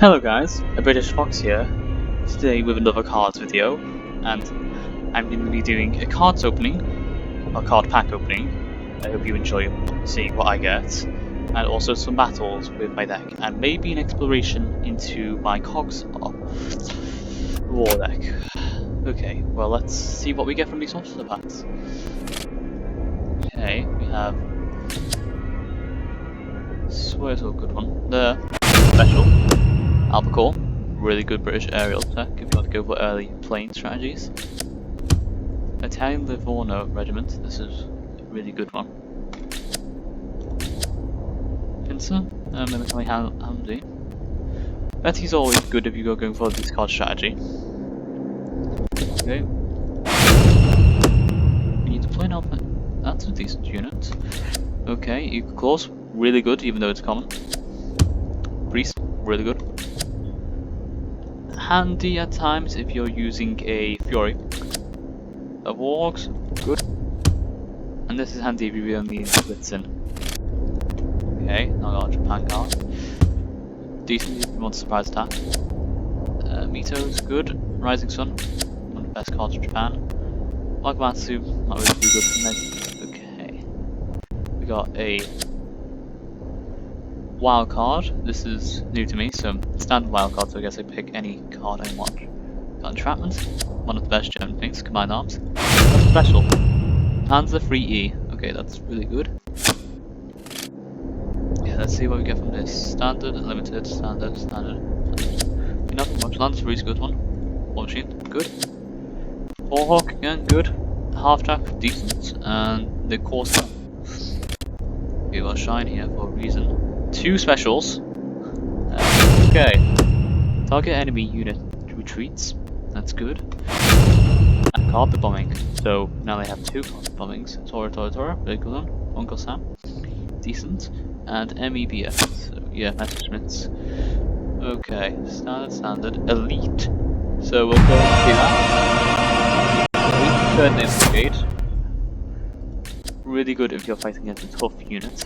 Hello guys, a British Fox here, today with another cards video, and I'm going to be doing a cards opening, a card pack opening. I hope you enjoy seeing what I get, and also some battles with my deck, and maybe an exploration into my Cogs war deck. Okay, well let's see what we get from these monster packs. Okay, we have... Swear's a good one. The special. Albacore, really good British aerial tech if you want to go for early plane strategies. Italian Livorno Regiment, this is a really good one. Pincer, military handy. Betty's always good if you go going for this card strategy. Okay. We need to play an alpha. That's a decent unit. Okay, Eagle Claws, really good even though it's common. Priest, really good. Handy at times if you're using a Fury. The Wargs, good. And this is handy if you really need Blitzen. Okay, now I got a Japan card. Decent if you want a surprise attack. Mito is good. Rising Sun, one of the best cards of Japan. Wagamatsu, not really too good for me. Okay. We got a wild card. This is new to me, so standard wild card, so I guess I pick any card I want. Got Entrapment, one of the best German things, combined arms. That's special. Panzer 3E. Okay, that's really good. Yeah, let's see what we get from this. Standard, limited, standard. Nothing much. Lance 3 is a good one. War Machine, good. Warhawk, again, good. Half Track, decent. And the Corsair. We got Shine here for a reason. 2 specials. Okay. Target enemy unit retreats. That's good. And carpet bombing. So now they have 2 carpet bombings. Tora, really good one. Uncle Sam. Decent. And MEBS. So yeah, Messerschmitts. Okay. Standard. Elite. So we'll go and see that. Elite third name brigade. Really good if you're fighting against a tough unit.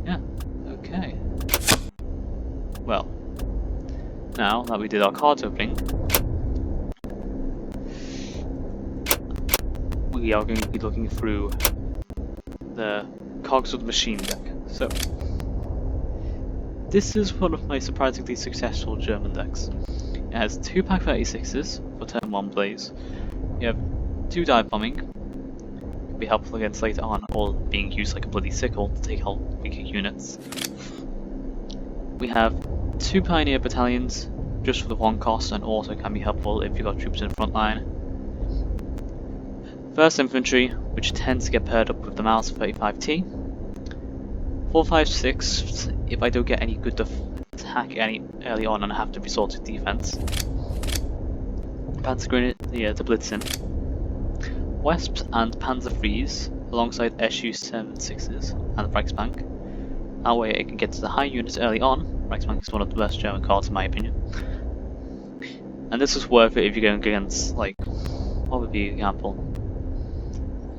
Yeah, okay. Well, now that we did our cards opening, we are going to be looking through the Cogs of the Machine deck. So, this is one of my surprisingly successful German decks. It has 2 pack 36s for turn 1 plays. You have 2 dive bombing, could be helpful against later on, or being used like a bloody sickle to take out weaker units. We have 2 Pioneer battalions, just for the 1 cost, and also can be helpful if you've got troops in front line. 1st Infantry, which tends to get paired up with the Mouse 35T. 456, if I don't get any good attack early on and I have to resort to defense. Panzer Grenadier to Blitzen. Wesps and Panzer IIIs, alongside SU-76s and Reichsbank. That way it can get to the high units early on. Reichsbank is one of the best German cards in my opinion. And this is worth it if you're going against, like, what would be an example?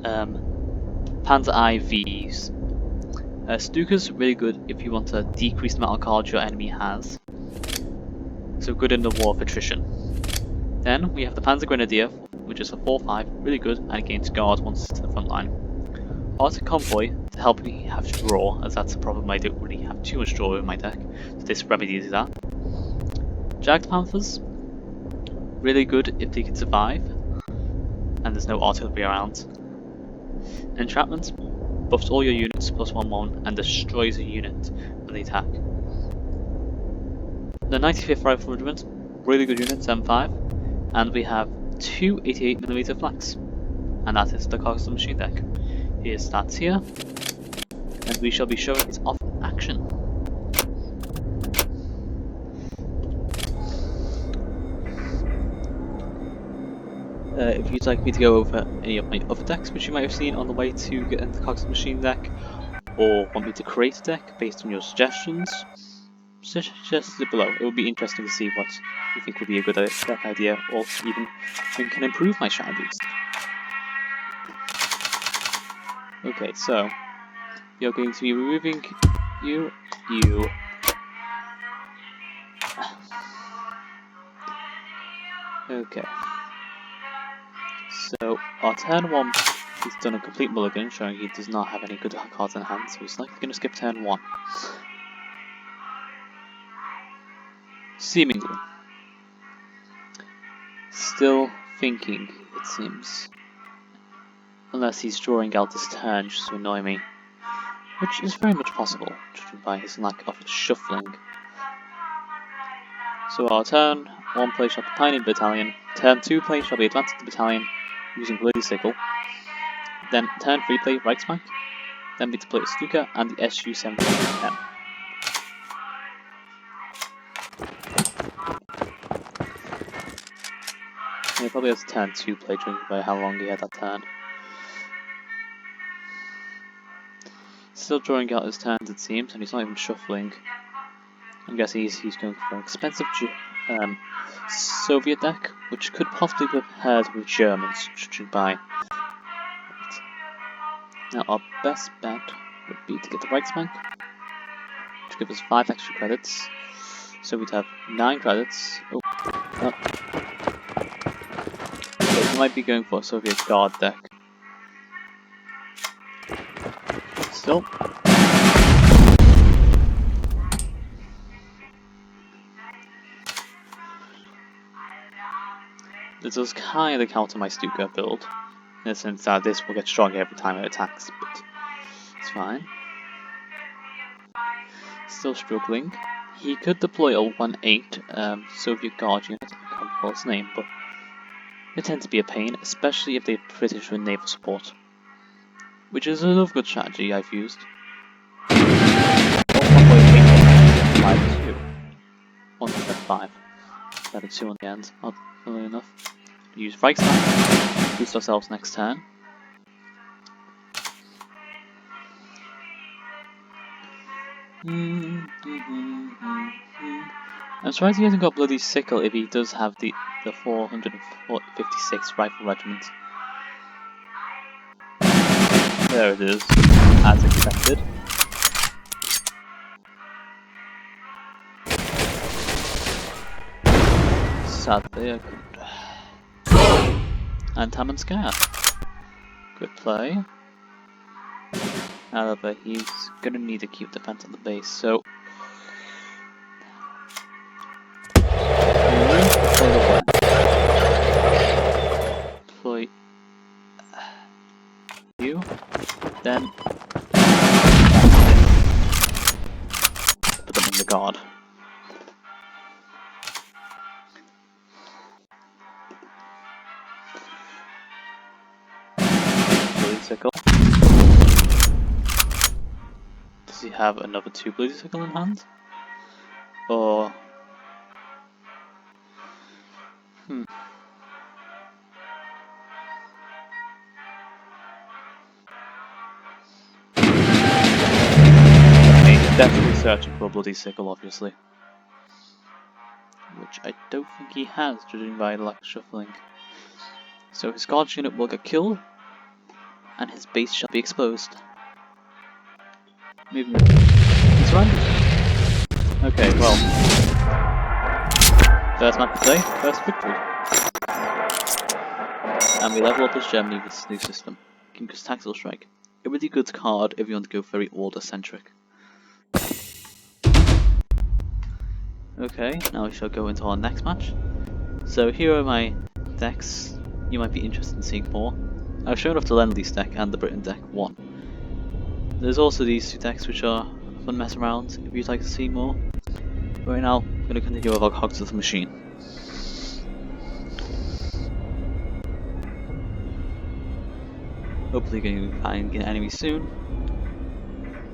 Panzer IVs. Stukas, really good if you want to decrease the amount of cards your enemy has. So good in the war of attrition. Then we have the Panzer Grenadier, which is a 4-5, really good, and it gains guard once it's to the front line. Arctic Convoy, to help me have draw, as that's a problem I don't really have too much draw in my deck, so this remedies that. Jagged Panthers, really good if they can survive, and there's no artillery around. Entrapment, buffs all your units +1/1 and destroys a unit when they attack. The 95th Rifle Regiment, really good unit, 7-5, and we have 2 88mm flaks, and that is the Cogs of the Machine deck. Here's stats here, and we shall be showing it off in action. If you'd like me to go over any of my other decks which you might have seen on the way to get into the Cogs of the Machine deck, or want me to create a deck based on your suggestions, suggest it below. It would be interesting to see what you think would be a good deck idea, or even can improve my strategies. Okay, so you're going to be removing you, Okay. So, our turn 1, he's done a complete mulligan, showing he does not have any good cards in hand, so he's likely going to skip turn 1. Seemingly. Still thinking, it seems. Unless he's drawing out his turn just to annoy me. Which is very much possible, judging by his lack of shuffling. So our turn 1 play shall be Pioneer Battalion, turn 2 play shall be Advanced Battalion using Bloody Sickle, then turn 3 play Reichsbank, then be to play Stuka and the SU-17M. He probably has turn 2 play, judging by how long he had that turn. Still drawing out his turns, it seems, and he's not even shuffling. I'm guessing he's going for an expensive Soviet deck, which could possibly be paired with Germans, judging by. Now our best bet would be to get the Reichsbank, which gives us 5 extra credits. So we'd have 9 credits. Oh, no. So we might be going for a Soviet Guard deck. Still. This does kind of counter my Stuka build, in the sense that this will get stronger every time it attacks, but it's fine. Still struggling. He could deploy a 1-8 Soviet Guard unit, I can't recall its name, but they tend to be a pain, especially if they're British with naval support. Which is another good strategy I've used. 1.5. Got a 2 on the end, not really enough. Use Reichsbank, boost ourselves next turn. I'm surprised he hasn't got Bloody Sickle if he does have the 456 Rifle Regiment. There it is, as expected. Sadly, I couldn't. And Tamanskaya. Good play. However, he's gonna need to keep defense on the base, so. Deploy you, then put them in the guard. Bloody Sickle. Does he have another 2 Bloody Sickle in hand? Or... He's definitely searching for a Bloody Sickle, obviously. Which I don't think he has, judging by the lack of shuffling. So his guards unit will get killed, and his base shall be exposed. Moving. He's right. Okay, well. First match today, first victory. And we level up as Germany with this new system. King's Tactical Strike. A really good card if you want to go very order-centric. Okay, now we shall go into our next match. So here are my decks. You might be interested in seeing more. I've shown off the Lend-Lease deck and the Britain deck 1. There's also these 2 decks which are fun mess around if you'd like to see more. But right now, I'm going to continue with our Cogs of the Machine. Hopefully going to find enemies soon,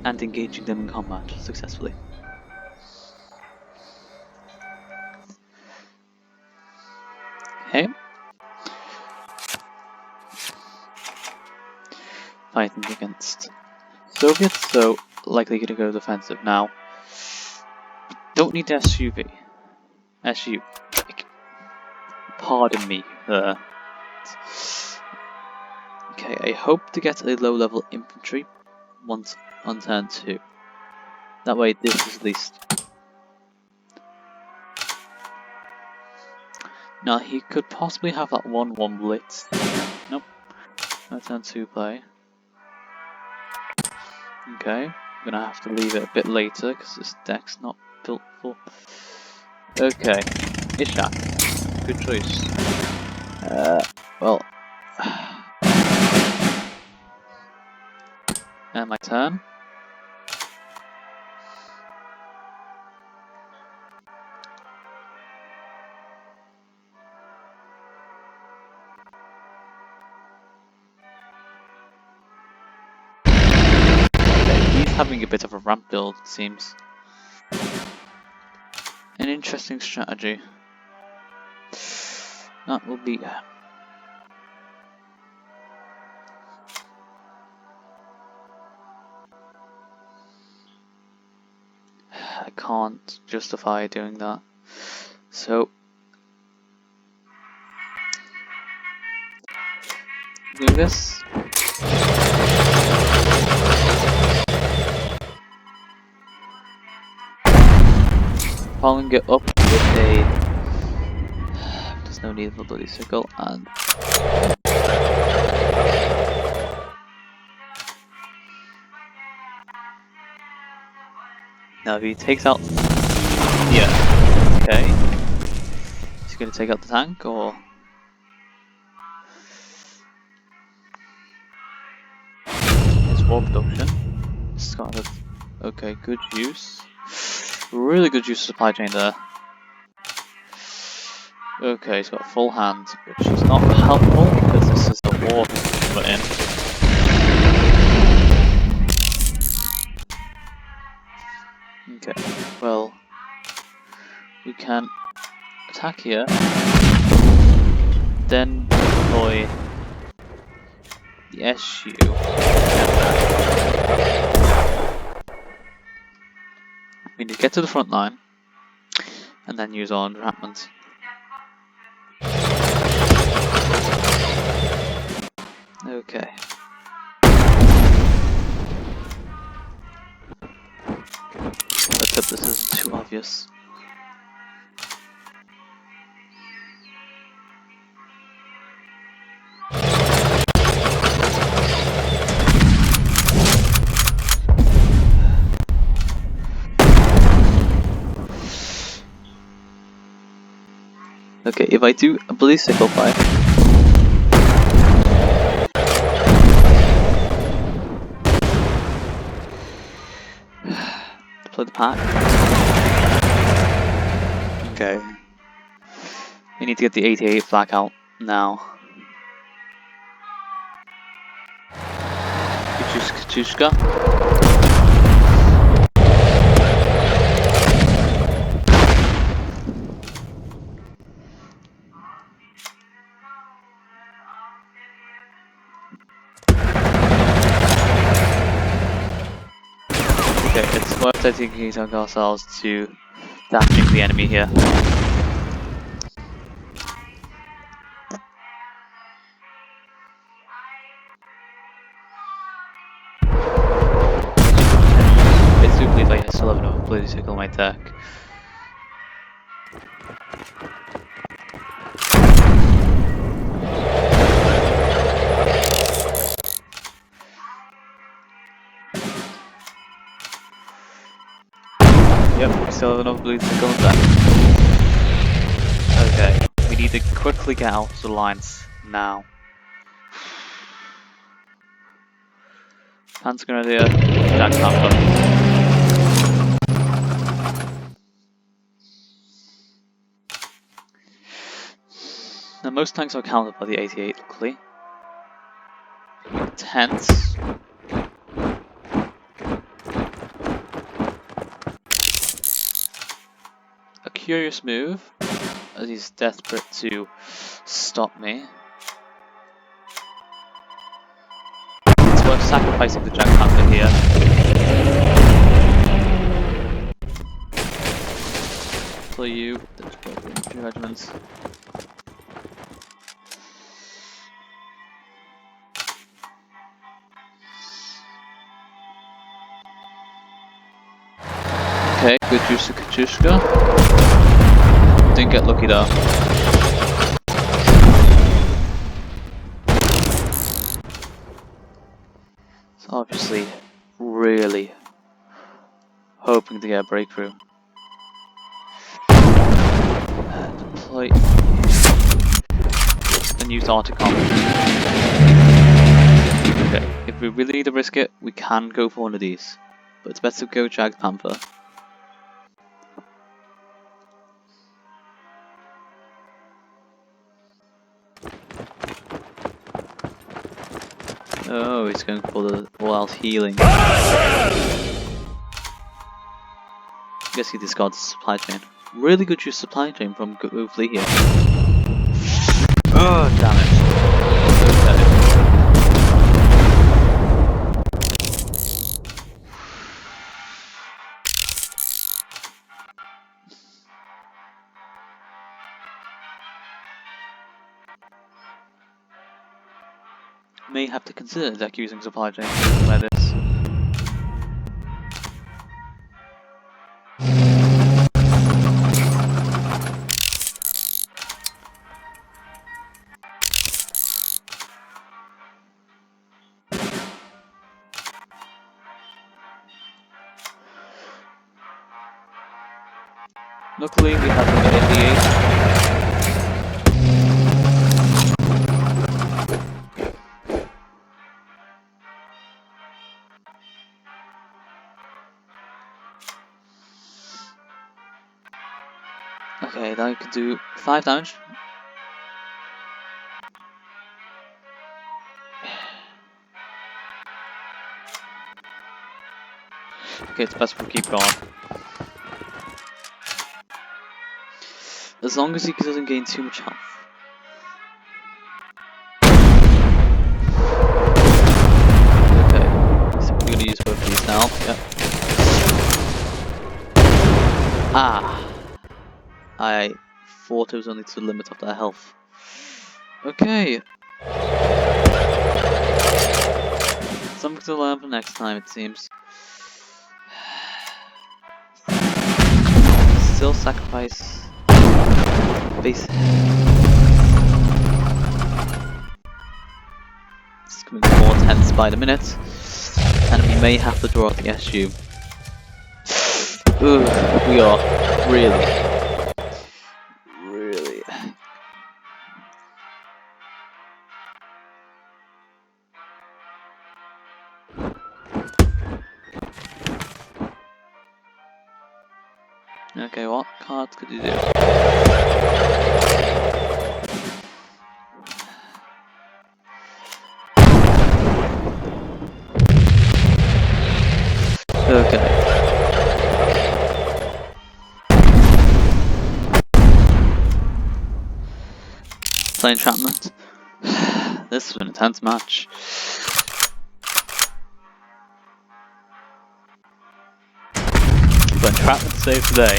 and engaging them in combat successfully. Okay. Fighting against Soviets, so likely going to go defensive now. Don't need SUV. SU. Pardon me. Okay, I hope to get a low level infantry once on turn 2. That way this is at least Now he could possibly have that 1-1 blitz. Nope. No turn 2 play. Okay, I'm gonna have to leave it a bit later because this deck's not built for. Okay, Ishak. Good choice. Well. And my turn. He's having a bit of a ramp build, it seems. An interesting strategy. That will be. I can't justify doing that. So. Do this. Following it up with a. There's no need of a bloody sickle, and. Now if he takes out. Yeah. Okay. Is he going to take out the tank or? It's war production. It's got a. Okay, good use. Really good use of supply chain there. Okay, he's got full hand, which is not helpful because this is the war he's put in. Okay, well, we can attack here, then deploy the SU. We need to get to the front line and then use our entrapments. Okay. Let's hope this isn't too obvious. Okay, if I do a bloody sickle fire. Deploy the pack. Okay. We need to get the 88 flak out now. Kachushka. Okay, it's worth dedicating ourselves to damaging the enemy here. Basically, I still have no bloody sickle on my deck. Yep, we still have enough blue sickle on deck. Okay, we need to quickly get out of the lines now. Panzer Grenadier, Jack Panther. Now most tanks are countered by the 88, luckily. Tense. A curious move, as he's desperate to stop me. It's worth sacrificing the Jack Panther here. For you, there's both infantry regiments. Okay, good use of Kachushka. Didn't get lucky though. honestly really hoping to get a breakthrough. Deploy and use Articon. Okay, if we really need to risk it, we can go for one of these. But it's better to go Jag Panther. Oh, he's going for the all-out healing. I guess he discards supply chain. Really good use supply chain from Goofy here. Oh, damn it. May have to consider deck using supply chain by this. Luckily, we have an 88. Okay, that could do 5 damage. Okay, it's best we keep going. As long as he doesn't gain too much health. Okay, so we're gonna use both of these now. Yep. Ah! I thought it was only to the limit of their health. Okay. Something to learn for next time, it seems. Still sacrifice base. It's becoming more tense by the minute, and we may have to draw out the SU. Ooh, we are really. Okay, what cards could you do? Okay. Play entrapment. This is an intense match. But entrapment save today.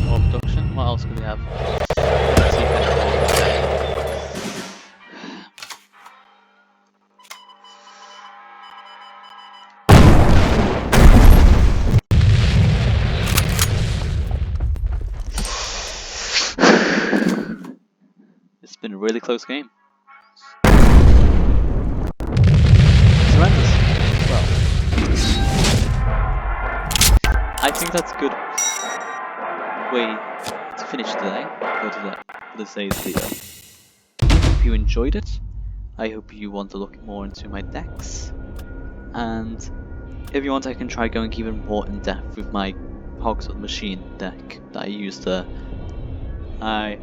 More production. What else could we have? Let's see if any more. It's been a really close game. Surrenders. Well, I think that's a good way to finish today, for today's video. If you enjoyed it, I hope you want to look more into my decks, and if you want I can try going even more in depth with my Cogs of the Machine deck that I used there. I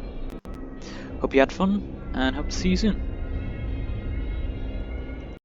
hope you had fun, and hope to see you soon.